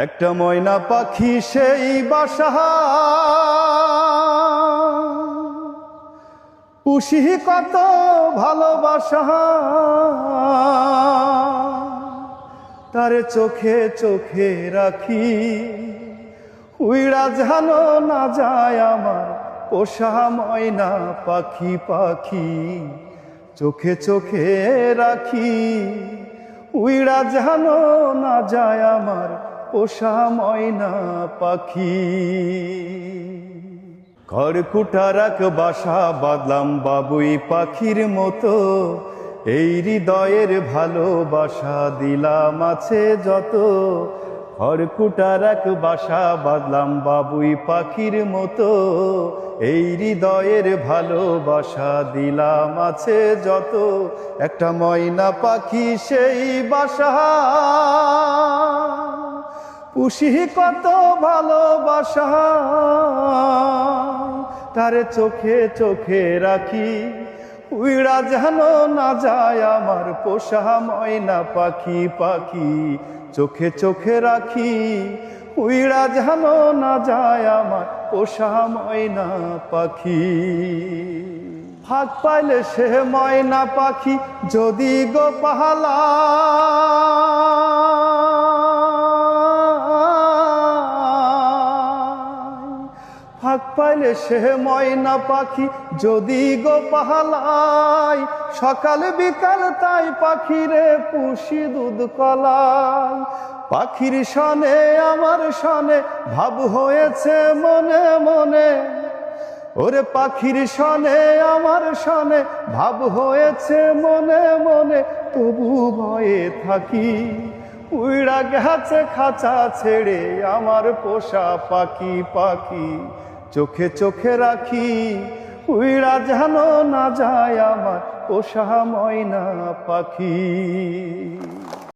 একটা ময়না পাখি সেই বাসা পুষি কত ভালোবাসা, তারে চোখে চোখে রাখি, উইড়া জানো না যায় আমার পোষা ময়না পাখি। পাখি চোখে চোখে রাখি, উইড়া জানো না যায় আমার পোষা ময়না পাখি। খড়কুটার এক বাসা বাঁধলাম বাবুই পাখির মতো, এই হৃদয়ের ভালোবাসা দিলাম আছে যত। খড়কুটার এক বাসা বাঁধলাম বাবুই পাখির মতো, এই হৃদয়ের ভালোবাসা দিলাম আছে যত। একটা ময়না পাখি সেই বাসা পুষি কত ভালোবাসা, তারে চোখে চোখে রাখি, উইড়া জানো না যায় আমার পোষা ময়না পাখি। পাখি চোখে চোখে রাখি, উইড়া জানো না যায় আমার পোষা ময়না পাখি। ফাঁক পাইলে সে ময়না পাখি যদি গো পাহালা, ফাঁক পাইলে সে ময়না পাখি যদি গো পাহালাই, সকাল বিকাল তাই পাখিরে পুষি দুধ কলাই। পাখির সনে আমার সনে ভাব হয়েছে মনে মনে, ওরে পাখির সনে আমার সনে ভাব হয়েছে মনে মনে, তবু ভয়ে থাকি, উইড়া গেছে খাঁচা ছেড়ে আমার পোষা পাখি। পাখি চোখে চোখে রাখি, উইড়া জানো না যায় আমার পোষা ময়না পাখি।